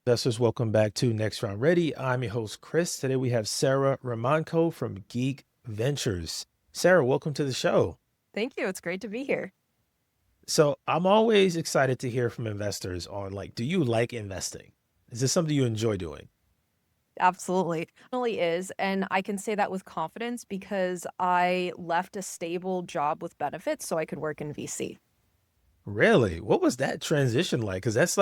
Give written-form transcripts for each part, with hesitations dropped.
Investors, welcome back to Next Round Ready. I'm your host, Chris. Today we have Sarah Romanko from Geek Ventures. Sarah, welcome to the show. Thank you. It's great to be here. So I'm always excited to hear from investors on do you like investing? Is this something you enjoy doing? Absolutely. It really is. And I can say that with confidence because I left a stable job with benefits so I could work in VC. Really? What was that transition like? Because that's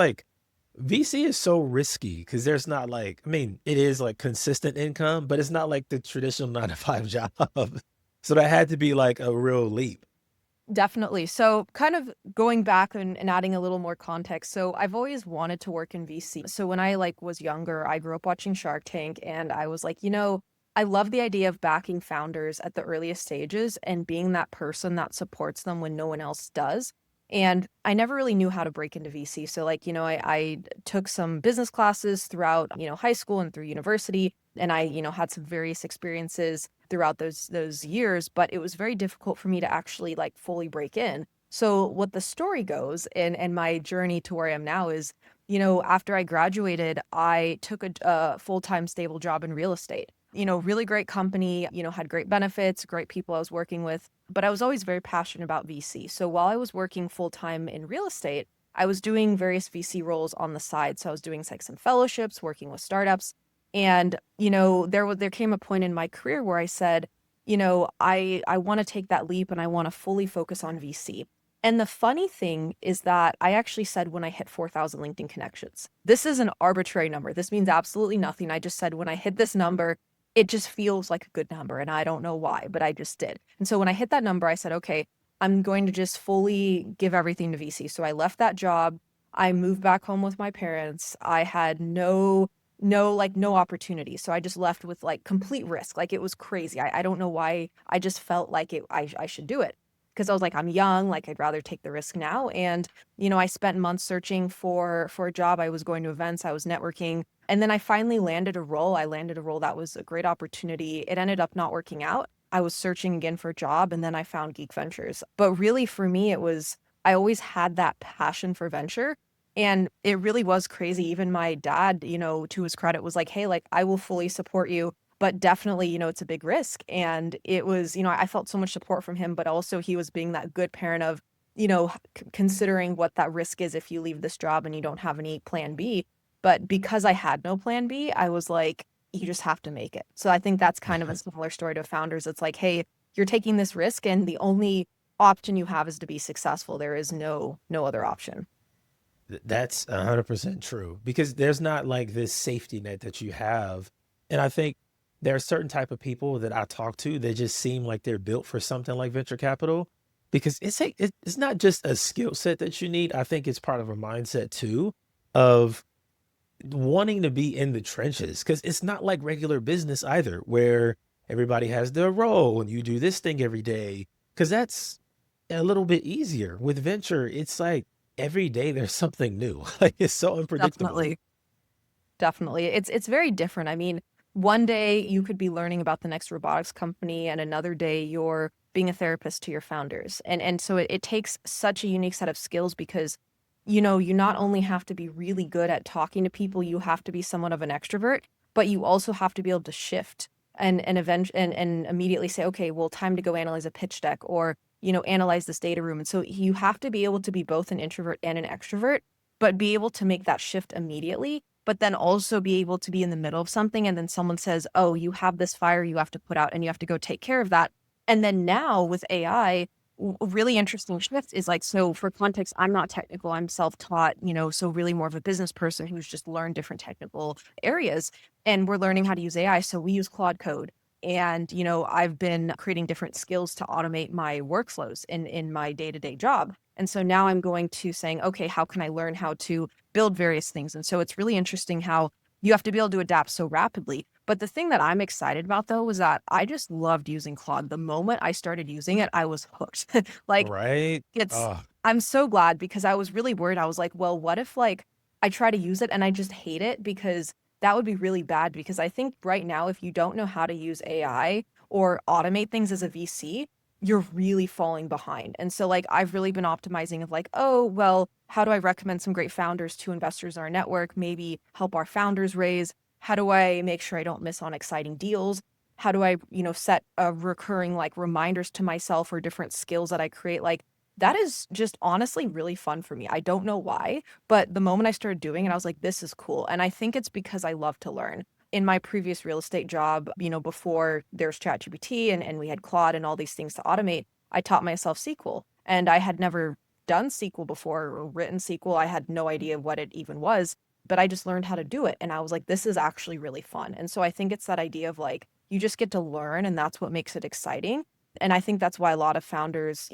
VC is so risky because there's not it is like consistent income, but it's not like the traditional 9 to 5 job. So that had to be like a real leap. Definitely. So, kind of going back and adding a little more context. So, I've always wanted to work in VC. So, when I was younger, I grew up watching Shark Tank and I was like, I love the idea of backing founders at the earliest stages and being that person that supports them when no one else does. And I never really knew how to break into VC. So, I took some business classes throughout, high school and through university. And I, had some various experiences throughout those years, but it was very difficult for me to actually fully break in. So what the story goes and my journey to where I am now is, after I graduated, I took a full-time stable job in real estate. Really great company, had great benefits, great people I was working with, but I was always very passionate about VC. So while I was working full-time in real estate, I was doing various VC roles on the side. So I was doing some fellowships, working with startups. And, there came a point in my career where I said, I want to take that leap and I want to fully focus on VC. And the funny thing is that I actually said when I hit 4,000 LinkedIn connections. This is an arbitrary number. This means absolutely nothing. I just said when I hit this number, it just feels like a good number. And I don't know why, but I just did. And so when I hit that number, I said, okay, I'm going to just fully give everything to VC. So I left that job. I moved back home with my parents. I had no opportunity. So I just left with complete risk. Like it was crazy. I don't know why. I just felt like I should do it because I was like, I'm young, like I'd rather take the risk now. And, I spent months searching for a job. I was going to events, I was networking. And then I finally landed a role. I landed a role that was a great opportunity. It ended up not working out. I was searching again for a job and then I found Geek Ventures. But really for me, I always had that passion for venture. And it really was crazy. Even my dad, to his credit, was like, hey, I will fully support you, but definitely, it's a big risk. And it was, I felt so much support from him, but also he was being that good parent of, considering what that risk is if you leave this job and you don't have any plan B. But because I had no plan B, I was like, you just have to make it. So I think that's kind of a similar story to founders. It's like, hey, you're taking this risk and the only option you have is to be successful. There is no other option. That's 100% true because there's not like this safety net that you have. And I think there are certain type of people that I talk to that just seem like they're built for something like venture capital because it's not just a skill set that you need. I think it's part of a mindset too of wanting to be in the trenches because it's not like regular business either, where everybody has their role and you do this thing every day. Because that's a little bit easier. With venture, it's like every day there's something new. Like it's so unpredictable. Definitely. Definitely. It's very different. I mean, one day you could be learning about the next robotics company and another day you're being a therapist to your founders. And so it takes such a unique set of skills because you not only have to be really good at talking to people, you have to be somewhat of an extrovert, but you also have to be able to shift and immediately say, okay, well, time to go analyze a pitch deck or, analyze this data room. And so you have to be able to be both an introvert and an extrovert, but be able to make that shift immediately, but then also be able to be in the middle of something. And then someone says, oh, you have this fire you have to put out and you have to go take care of that. And then now with AI, really interesting shift is so for context, I'm not technical, I'm self-taught, so really more of a business person who's just learned different technical areas. And we're learning how to use AI. So we use Claude Code. And, I've been creating different skills to automate my workflows in my day-to-day job. And so now I'm going to saying, okay, how can I learn how to build various things? And so it's really interesting how you have to be able to adapt so rapidly. But the thing that I'm excited about though was that I just loved using Claude. The moment I started using it, I was hooked. like Right? it's Oh, I'm so glad because I was really worried. I was like, well, what if I try to use it and I just hate it because that would be really bad because I think right now if you don't know how to use AI or automate things as a VC, you're really falling behind. And so like I've really been optimizing of like, oh, well, how do I recommend some great founders to investors in our network? Maybe help our founders raise. How do I make sure I don't miss on exciting deals? How do I, set a recurring like reminders to myself or different skills that I create? Like that is just honestly really fun for me. I don't know why, but the moment I started doing it, I was like, this is cool. And I think it's because I love to learn. In my previous real estate job, before there's ChatGPT and we had Claude and all these things to automate, I taught myself SQL. And I had never done SQL before or written SQL. I had no idea what it even was, but I just learned how to do it. And I was like, this is actually really fun. And so I think it's that idea of like, you just get to learn and that's what makes it exciting. And I think that's why a lot of founders,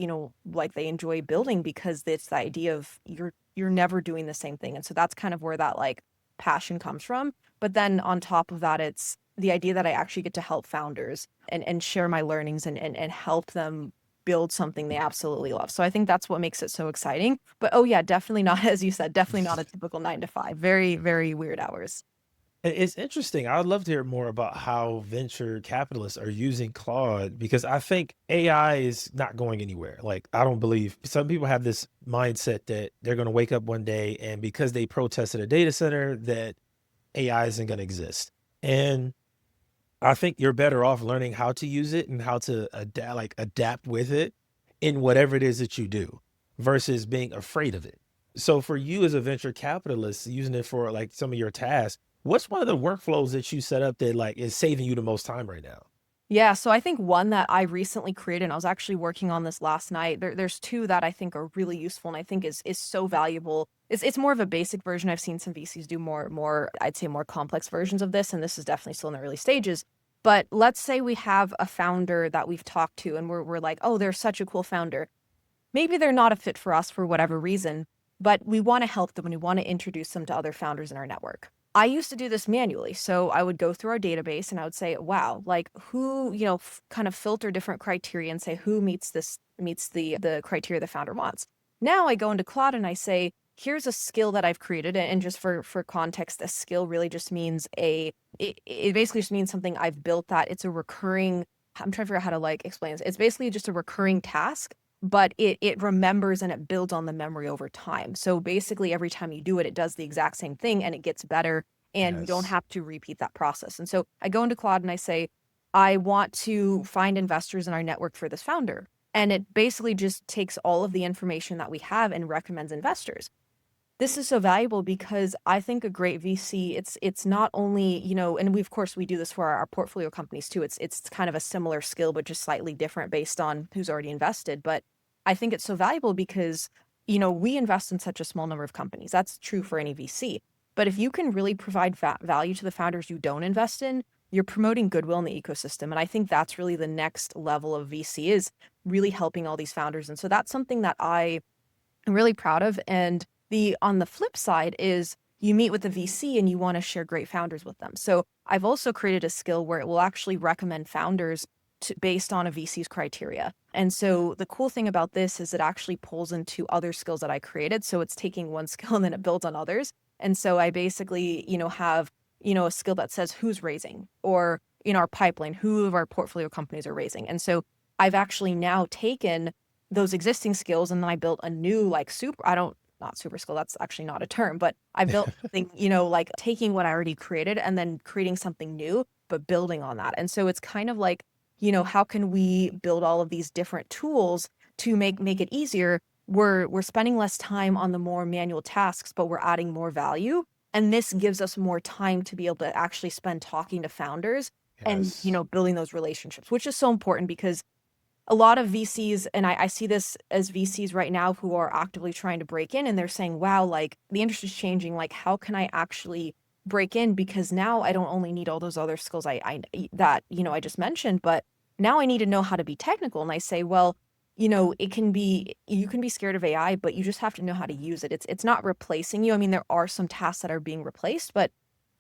like they enjoy building because it's the idea of you're never doing the same thing. And so that's kind of where that like passion comes from. But then on top of that, it's the idea that I actually get to help founders and share my learnings and help them build something they absolutely love. So I think that's what makes it so exciting. But oh yeah, definitely not, as you said, definitely not a typical 9 to 5. Very, very weird hours. It's interesting. I'd love to hear more about how venture capitalists are using Claude because I think AI is not going anywhere. Like, I don't believe some people have this mindset that they're going to wake up one day and because they protested a data center, that AI isn't going to exist. And I think you're better off learning how to use it and how to adapt with it in whatever it is that you do versus being afraid of it. So for you as a venture capitalist using it for like some of your tasks, what's one of the workflows that you set up that like is saving you the most time right now? Yeah, so I think one that I recently created, and I was actually working on this last night. There's two that I think are really useful and I think is so valuable. It's more of a basic version. I've seen some VCs do more I'd say more complex versions of this, and this is definitely still in the early stages. But let's say we have a founder that we've talked to and we're like, oh, they're such a cool founder. Maybe they're not a fit for us for whatever reason, but we want to help them and we want to introduce them to other founders in our network. I used to do this manually. So I would go through our database and I would say, wow, like who, kind of filter different criteria and say who meets the criteria the founder wants. Now I go into Claude and I say, here's a skill that I've created. And just for context, a skill really just means it basically just means something I've built that it's a recurring, I'm trying to figure out how to like explain this. It's basically just a recurring task, but it remembers and it builds on the memory over time. So basically every time you do it, it does the exact same thing and it gets better and you don't Yes. have to repeat that process. And so I go into Claude and I say, I want to find investors in our network for this founder. And it basically just takes all of the information that we have and recommends investors. This is so valuable because I think a great VC, it's not only, and we of course we do this for our portfolio companies too. It's kind of a similar skill, but just slightly different based on who's already invested. But I think it's so valuable because, we invest in such a small number of companies. That's true for any VC. But if you can really provide value to the founders you don't invest in, you're promoting goodwill in the ecosystem. And I think that's really the next level of VC is really helping all these founders. And so that's something that I'm really proud of. And the on the flip side is you meet with the VC and you want to share great founders with them. So I've also created a skill where it will actually recommend founders based on a VC's criteria. And so the cool thing about this is it actually pulls into other skills that I created. So it's taking one skill and then it builds on others. And so I basically, have, a skill that says who's raising or in our pipeline, who of our portfolio companies are raising. And so I've actually now taken those existing skills and then I built a new like not super skill, that's actually not a term, but I built something, like taking what I already created and then creating something new, but building on that. And so it's kind of like, how can we build all of these different tools to make it easier? We're spending less time on the more manual tasks, but we're adding more value. And this gives us more time to be able to actually spend talking to founders and, Yes. building those relationships, which is so important because a lot of VCs, and I see this as VCs right now who are actively trying to break in and they're saying, wow, like the industry's changing. Like, how can I actually break in? Because now I don't only need all those other skills that, I just mentioned, but now I need to know how to be technical. And I say, well, you can be scared of AI, but you just have to know how to use it. It's not replacing you. I mean, there are some tasks that are being replaced, but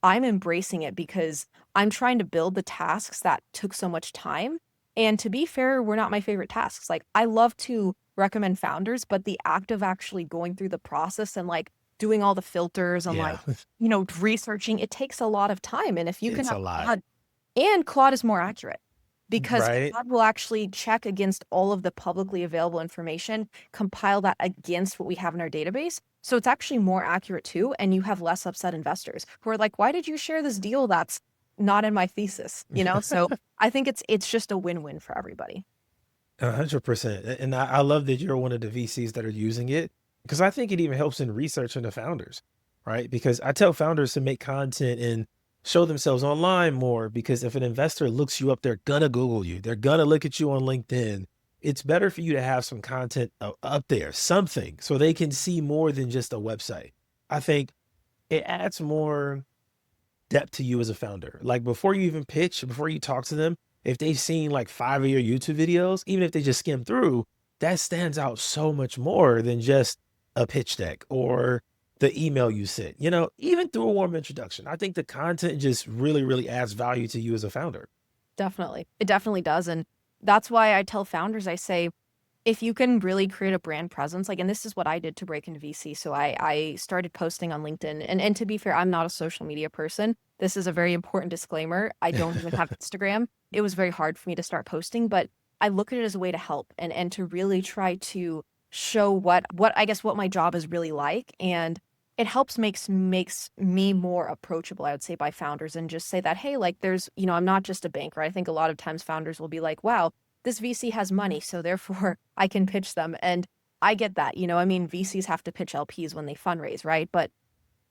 I'm embracing it because I'm trying to build the tasks that took so much time. And to be fair, were not my favorite tasks. Like I love to recommend founders, but the act of actually going through the process and like doing all the filters and like, Yeah. researching, it takes a lot of time. And if you can It's a have lot. Claude, and Claude is more accurate. because Right. Claude will actually check against all of the publicly available information, compile that against what we have in our database. So it's actually more accurate too, and you have less upset investors who are like, "Why did you share this deal that's not in my thesis?" You know? So I think it's just a win-win for everybody. 100%. And I love that you're one of the VCs that are using it because I think it even helps in researching the founders, right? Because I tell founders to make content and show themselves online more because if an investor looks you up, they're gonna Google you, they're gonna look at you on LinkedIn. It's better for you to have some content up there, something, so they can see more than just a website. I think it adds more depth to you as a founder. Like before you even pitch, before you talk to them, if they've seen like 5 of your YouTube videos, even if they just skim through, that stands out so much more than just a pitch deck or the email you sent, even through a warm introduction. I think the content just really, really adds value to you as a founder. Definitely. It definitely does, and that's why I tell founders, I say, if you can really create a brand presence, like, and this is what I did to break into VC. So I started posting on LinkedIn, and to be fair, I'm not a social media person. This is a very important disclaimer. I don't even have Instagram. It was very hard for me to start posting, but I look at it as a way to help and to really try to show what I guess what my job is really like, and it helps makes me more approachable, I would say, by founders, and just say that, hey, like there's, I'm not just a banker. I think a lot of times founders will be like, wow, this VC has money, so therefore I can pitch them. And I get that. I mean, VCs have to pitch LPs when they fundraise, right? But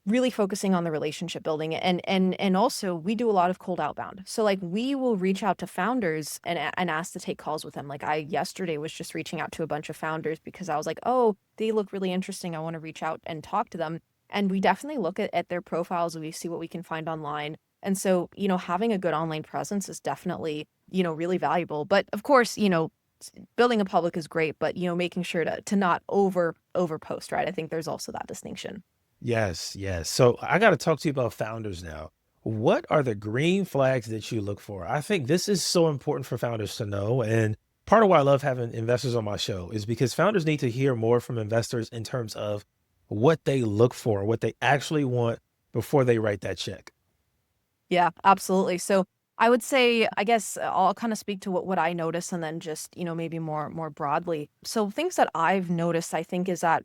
really focusing on the relationship building, and also we do a lot of cold outbound. So like we will reach out to founders and ask to take calls with them. Like I yesterday was just reaching out to a bunch of founders because I was like, oh, they look really interesting. I want to reach out and talk to them. And we definitely look at their profiles and we see what we can find online. And so, having a good online presence is definitely, really valuable. But of course, building a public is great, but making sure to not over post, right? I think there's also that distinction. Yes, yes. So I got to talk to you about founders now. What are the green flags that you look for? I think this is so important for founders to know. And part of why I love having investors on my show is because founders need to hear more from investors in terms of what they look for, what they actually want before they write that check. Yeah, absolutely. So I would say, I guess I'll kind of speak to what I notice and then just, maybe more broadly. So things that I've noticed, I think, is that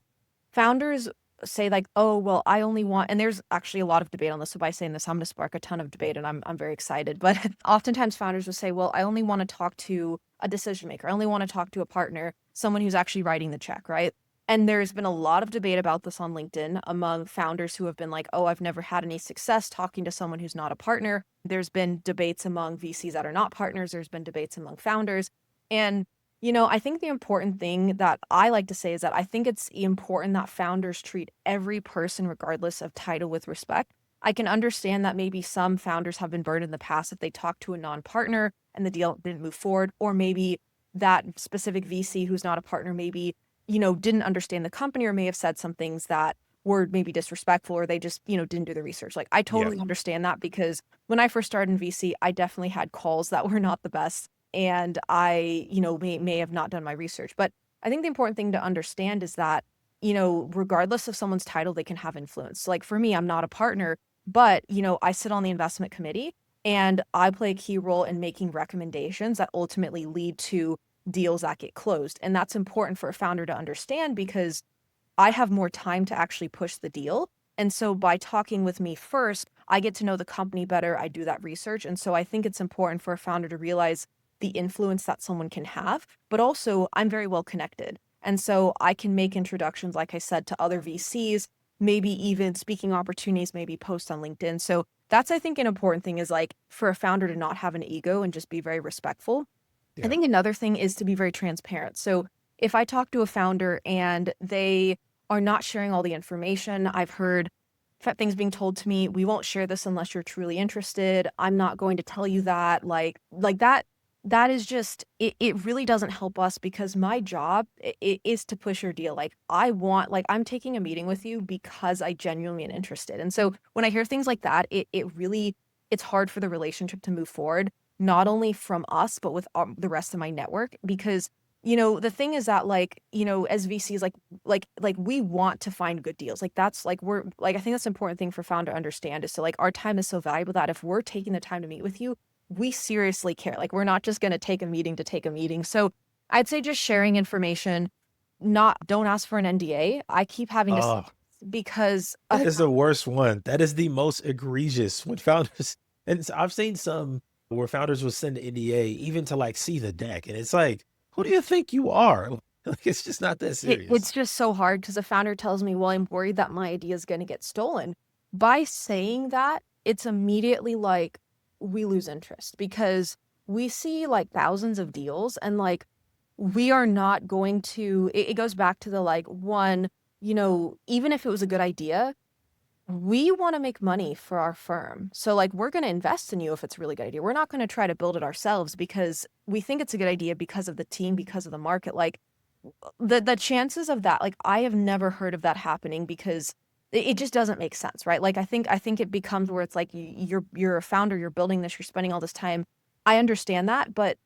founders say like, oh, well, I only want, and there's actually a lot of debate on this. So by saying this, I'm going to spark a ton of debate and I'm very excited. But oftentimes founders will say, well, I only want to talk to a decision maker. I only want to talk to a partner, someone who's actually writing the check, right? And there's been a lot of debate about this on LinkedIn among founders who have been like, oh, I've never had any success talking to someone who's not a partner. There's been debates among VCs that are not partners. There's been debates among founders. And, I think the important thing that I like to say is that I think it's important that founders treat every person, regardless of title, with respect. I can understand that maybe some founders have been burned in the past if they talk to a non-partner and the deal didn't move forward, or maybe that specific VC who's not a partner maybe didn't understand the company or may have said some things that were maybe disrespectful or they just, didn't do the research. Like I Yeah. totally understand that because when I first started in VC, I definitely had calls that were not the best. And I, may have not done my research. But I think the important thing to understand is that, regardless of someone's title, they can have influence. Like for me, I'm not a partner, but, I sit on the investment committee and I play a key role in making recommendations that ultimately lead to deals that get closed. And that's important for a founder to understand because I have more time to actually push the deal. And so by talking with me first, I get to know the company better. I do that research. And so I think it's important for a founder to realize the influence that someone can have, but also I'm very well connected. And so I can make introductions, like I said, to other VCs, maybe even speaking opportunities, maybe post on LinkedIn. So that's, I think, an important thing is like for a founder to not have an ego and just be very respectful. I Yeah. think another thing is to be very transparent. So if I talk to a founder and they are not sharing all the information, I've heard things being told to me, we won't share this unless you're truly interested. I'm not going to tell you that. Like that is just it really doesn't help us because my job is to push your deal. Like I'm taking a meeting with you because I genuinely am interested. And so when I hear things like that, it really it's hard for the relationship to move forward not only from us, but with the rest of my network. Because, the thing is that as VCs, like we want to find good deals. Like that's like, we're like, I think that's an important thing for founder to understand is to like, our time is so valuable that if we're taking the time to meet with you, we seriously care. Like, we're not just going to take a meeting to take a meeting. So I'd say just sharing information, not don't ask for an NDA. I keep having to say Oh, because that is the worst one. That is the most egregious when founders, and I've seen some where founders will send an NDA even to like see the deck. And it's like, who do you think you are? Like, it's just not that it's serious. just so hard because a founder tells me, well, I'm worried that my idea is going to get stolen. By saying that, it's immediately like we lose interest because we see like thousands of deals and like we are not going to, it goes back to the like one, even if it was a good idea, we want to make money for our firm. So like we're going to invest in you if it's a really good idea. We're not going to try to build it ourselves because we think it's a good idea because of the team, because of the market. Like the chances of that, like I have never heard of that happening because it just doesn't make sense, right? Like I think it becomes where it's like you're a founder, you're building this, you're spending all this time. I understand that, but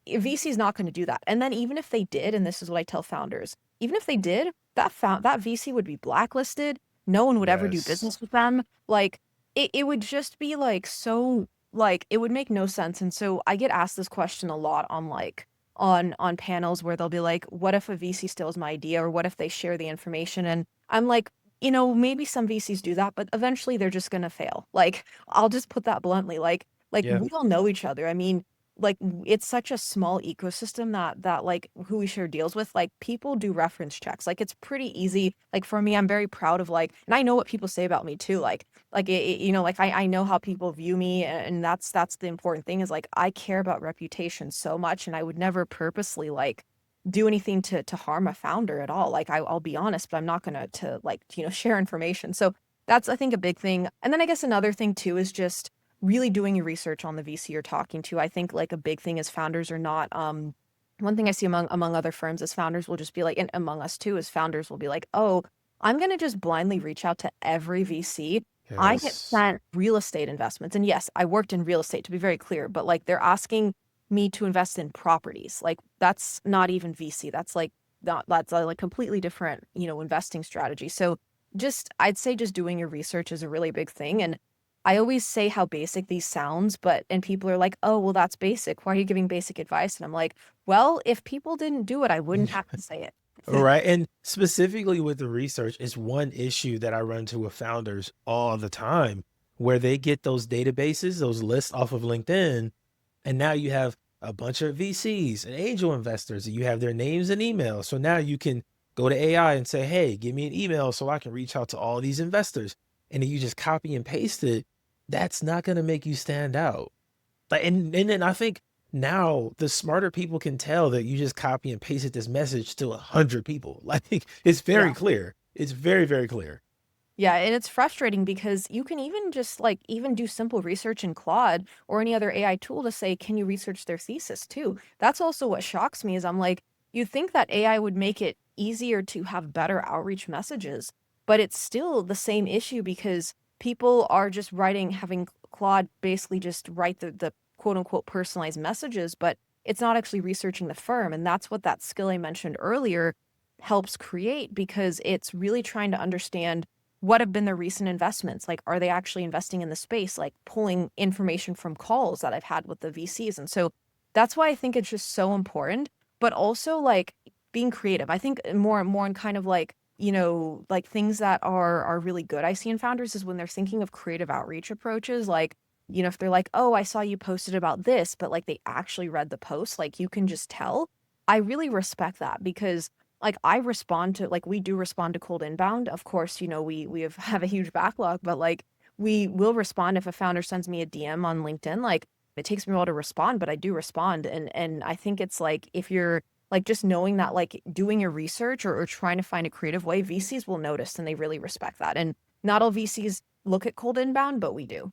VC is not going to do that. And then even if they did, and this is what I tell founders, even if they did, that VC would be blacklisted. No one would ever do Yes. business with them. Like it would just be like so like it would make no sense. And so I get asked this question a lot on like on panels where they'll be like, what if a VC steals my idea or what if they share the information? And I'm like, maybe some VCs do that, but eventually they're just gonna fail. Like I'll just put that bluntly. Like Yeah. we all know each other. I mean, like it's such a small ecosystem that like who we share deals with, like people do reference checks. Like it's pretty easy. Like for me, I'm very proud of like, and I know what people say about me too. Like like I know how people view me, and that's the important thing is like I care about reputation so much, and I would never purposely like do anything to harm a founder at all. Like I'll be honest, but I'm not gonna to like share information. So that's I think a big thing. And then I guess another thing too is just really doing your research on the VC you're talking to. I think like a big thing is founders are not one thing I see among other firms is founders will just be like, and among us too, is founders will be like, oh, I'm gonna just blindly reach out to every VC. I get Yes. sent real estate investments. And yes, I worked in real estate to be very clear, but like they're asking me to invest in properties. Like that's not even VC. That's like not that's a like completely different, investing strategy. So just I'd say just doing your research is a really big thing. And I always say how basic these sounds, and people are like, "Oh, well, that's basic. Why are you giving basic advice?" And I'm like, "Well, if people didn't do it, I wouldn't have to say it." Right. And specifically with the research, it's one issue that I run to with founders all the time where they get those databases, those lists off of LinkedIn. And now you have a bunch of VCs and angel investors, and you have their names and emails. So now you can go to AI and say, hey, give me an email so I can reach out to all these investors. And then you just copy and paste it. That's not going to make you stand out. Like, and then I think now the smarter people can tell that you just copy and pasted this message to 100 people. Like it's very Yeah. clear. It's very, very clear. Yeah, and it's frustrating because you can even just like even do simple research in Claude or any other AI tool to say, can you research their thesis too? That's also what shocks me is I'm like, you think that AI would make it easier to have better outreach messages, but it's still the same issue because people are just having Claude basically just write the quote unquote personalized messages, but it's not actually researching the firm. And that's what that skill I mentioned earlier helps create because it's really trying to understand what have been their recent investments? Like, are they actually investing in the space? Like pulling information from calls that I've had with the VCs. And so that's why I think it's just so important, but also like being creative. I think more and more in kind of like, like things that are really good I see in founders is when they're thinking of creative outreach approaches. Like, if they're like, oh, I saw you posted about this, but like they actually read the post, like you can just tell. I really respect that because like I respond to like we do respond to cold inbound. Of course, we have a huge backlog, but like we will respond if a founder sends me a DM on LinkedIn. Like it takes me a while to respond, but I do respond. And I think it's like if you're like just knowing that like doing your research or trying to find a creative way, VCs will notice and they really respect that. And not all VCs look at cold inbound, but we do.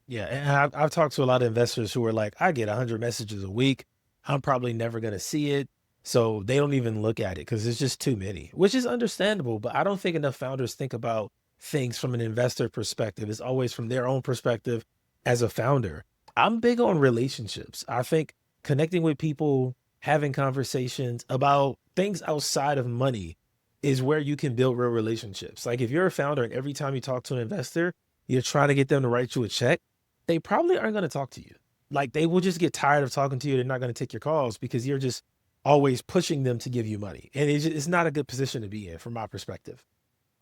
Yeah. And I've talked to a lot of investors who are like, I get 100 messages a week. I'm probably never going to see it. So they don't even look at it because it's just too many, which is understandable. But I don't think enough founders think about things from an investor perspective. It's always from their own perspective as a founder. I'm big on relationships. I think connecting with people, having conversations about things outside of money is where you can build real relationships. Like if you're a founder and every time you talk to an investor, you're trying to get them to write you a check, they probably aren't going to talk to you. like they will just get tired of talking to you. They're not going to take your calls because you're just always pushing them to give you money. And it's not a good position to be in from my perspective.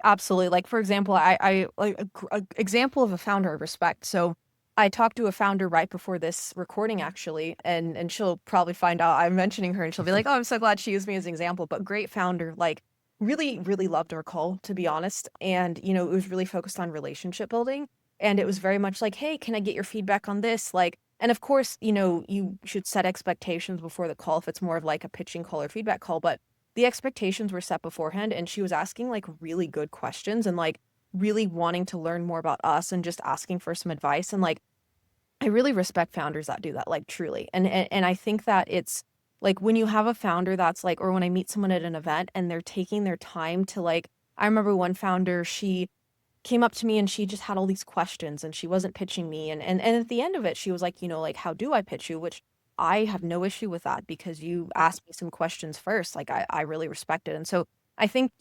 Absolutely. Like, for example, I like a example of a founder I respect. So I talked to a founder right before this recording actually, and she'll probably find out I'm mentioning her and she'll be like, "Oh, I'm so glad she used me as an example." But great founder, like really, really loved our call, to be honest. And, it was really focused on relationship building. And it was very much like, "Hey, can I get your feedback on this?" Like, and of course, you should set expectations before the call if it's more of like a pitching call or feedback call. But the expectations were set beforehand, and she was asking, like, really good questions and, like, really wanting to learn more about us and just asking for some advice, and, like, I really respect founders that do that, like, truly, and I think that it's like, when you have a founder that's, like, or when I meet someone at an event and they're taking their time to, like I remember one founder, she came up to me and she just had all these questions and she wasn't pitching me, and at the end of it, she was like, like, "How do I pitch you?" Which I have no issue with that because you asked me some questions first, like, I really respect it, and so I think,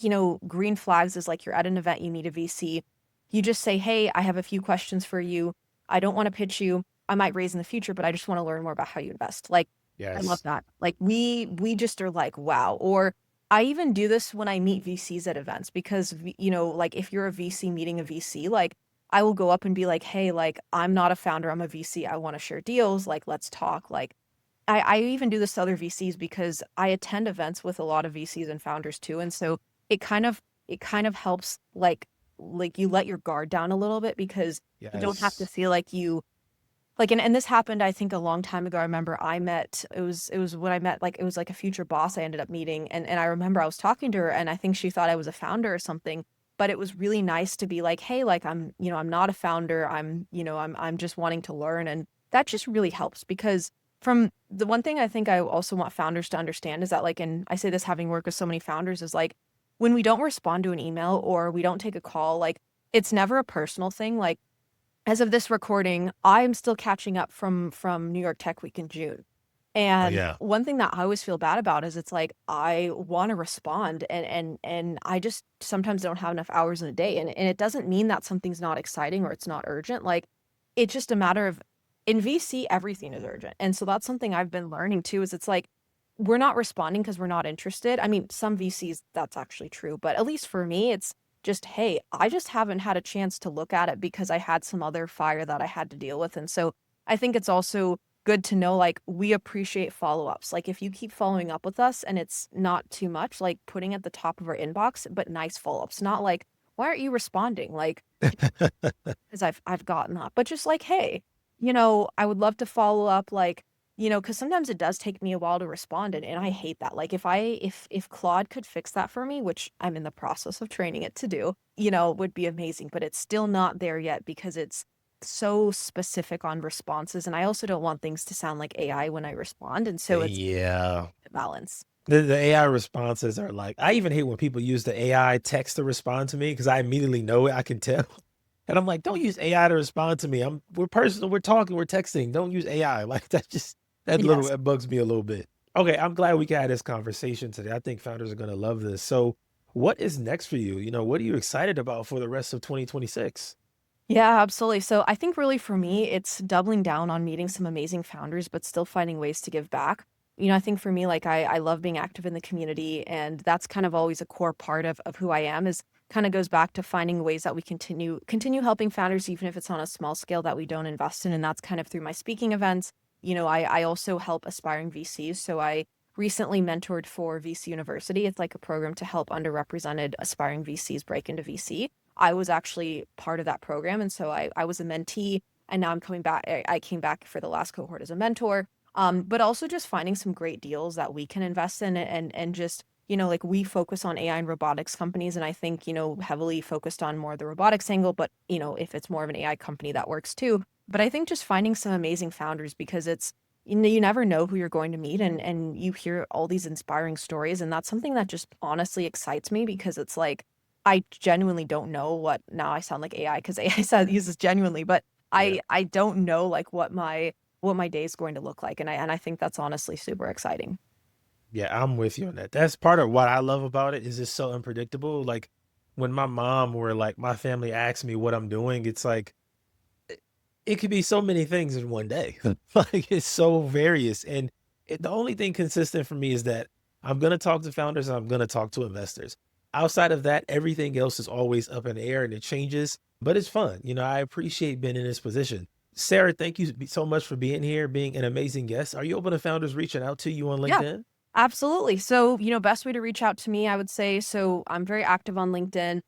green flags is like you're at an event, you meet a VC, you just say, "Hey, I have a few questions for you. I don't wanna pitch you. I might raise in the future, but I just wanna learn more about how you invest." Like, I love Yes. that. Like, we just are like, "Wow." Or I even do this when I meet VCs at events because, like, if you're a VC meeting a VC, like, I will go up and be like, "Hey, like, I'm not a founder, I'm a VC. I wanna share deals, like, let's talk." Like, I even do this to other VCs because I attend events with a lot of VCs and founders too, and so it kind of helps, like, you let your guard down a little bit because you don't have to Yes. feel like you like, and this happened, I think, a long time ago. I remember it was when I met, like, it was like a future boss I ended up meeting, and I remember I was talking to her, and I think she thought I was a founder or something, but it was really nice to be like, "Hey, like, I'm not a founder. I'm just wanting to learn," and that just really helps because from the one thing I think I also want founders to understand is that, like, and I say this having worked with so many founders, is, like, when we don't respond to an email or we don't take a call, like, it's never a personal thing, like, as of this recording, I'm still catching up from New York Tech Week in June. Oh And yeah. one thing that I always feel bad about is it's like I wanna respond and I just sometimes don't have enough hours in a day, and it doesn't mean that something's not exciting or it's not urgent, like, it's just a matter of in VC, everything is urgent, and so that's something I've been learning too, is it's like, we're not responding because 'cause we're not interested. I mean, some VCs, that's actually true, but at least for me, it's just, "Hey, I just haven't had a chance to look at it because I had some other fire that I had to deal with," and so I think it's also good to know, like, we appreciate follow-ups. Like, if you keep following up with us and it's not too much, like, putting at the top of our inbox, but nice follow-ups, not like, "Why aren't you responding?" Like, 'cause I've gotten that, but just like, "Hey, I would love to follow up," like, because sometimes it does take me a while to respond, and I hate that. Like, if Claude could fix that for me, which I'm in the process of training it to do, would be amazing, but it's still not there yet because it's so specific on responses, and I also don't want things to sound like AI when I respond, and so it's Yeah. a balance. The AI responses are like I even hate when people use the AI text to respond to me because I immediately know it, I can tell. And I'm like, "Don't use AI to respond to me. We're personal, we're talking, we're texting. Don't use AI." Like that just Yes. it bugs me a little bit. Okay, I'm glad we can have this conversation today. I think founders are gonna love this. So what is next for you? What are you excited about for the rest of 2026? Yeah, absolutely. So I think really for me, it's doubling down on meeting some amazing founders, but still finding ways to give back. I think for me, like I love being active in the community, and that's kind of always a core part of who I am. Is kind of goes back to finding ways that we continue helping founders, even if it's on a small scale that we don't invest in, and that's kind of through my speaking events. I also help aspiring VCs, so I recently mentored for VC University. It's like a program to help underrepresented aspiring VCs break into VC. I was actually part of that program, and so I was a mentee, and now I'm coming back. I came back for the last cohort as a mentor. But also just finding some great deals that we can invest in and just, like we focus on AI and robotics companies, and I think, heavily focused on more the robotics angle, but if it's more of an AI company that works too. But I think just finding some amazing founders because it's you never know who you're going to meet and you hear all these inspiring stories, and that's something that just honestly excites me because it's like I genuinely don't know what now I sound like AI because AI uses genuinely, but Yeah. I don't know like what my day is going to look like, and I think that's honestly super exciting. Yeah, I'm with you on that. That's part of what I love about it is it's so unpredictable. Like when my mom or like my family asks me what I'm doing, it's like it could be so many things in one day. Like it's so various. And the only thing consistent for me is that I'm going to talk to founders and I'm going to talk to investors. Outside of that, everything else is always up in the air and it changes, but it's fun. I appreciate being in this position. Sarah, thank you so much for being here, being an amazing guest. Are you open to founders reaching out to you on Yeah. LinkedIn? Absolutely. So, best way to reach out to me, I would say, so I'm very active on LinkedIn.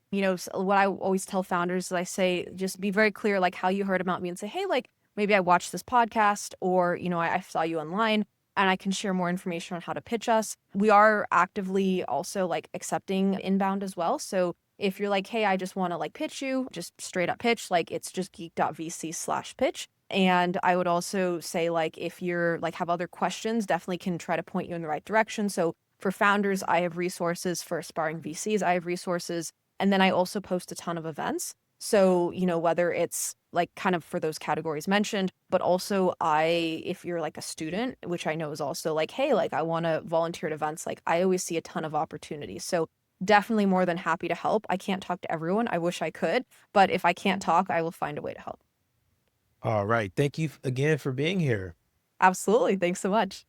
What I always tell founders is I say, just be very clear, like how you heard about me and say, hey, like maybe I watched this podcast or, I saw you online and I can share more information on how to pitch us. We are actively also like accepting inbound as well. So if you're like, hey, I just want to like pitch you, just straight up pitch, like it's just geek.vc/pitch. And I would also say, like, if you're like have other questions, definitely can try to point you in the right direction. So for founders, I have resources. For aspiring VCs, I have resources. And then I also post a ton of events. So, whether it's like kind of for those categories mentioned, but also if you're like a student, which I know is also like, hey, like I want to volunteer at events, like I always see a ton of opportunities. So definitely more than happy to help. I can't talk to everyone. I wish I could, but if I can't talk, I will find a way to help. All right. Thank you again for being here. Absolutely. Thanks so much.